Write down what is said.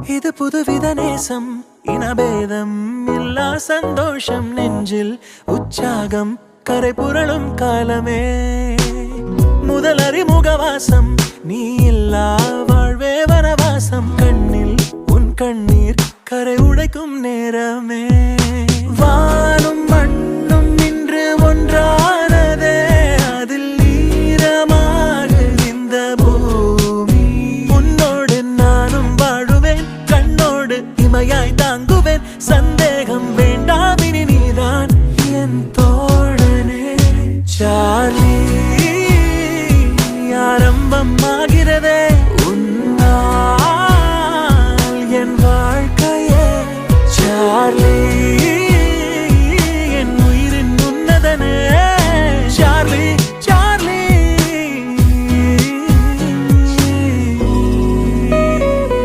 இது புதுவித நேசம் இனபேதம் இல்லா சந்தோஷம் நெஞ்சில் உற்சாகம் கரை புரளும் காலமே முதல் அறிமுகவாசம் நீ இல்லா வாழ்வே வனவாசம் கண்ணில் உன் கண்ணீர் கரை உடைக்கும் நேரமே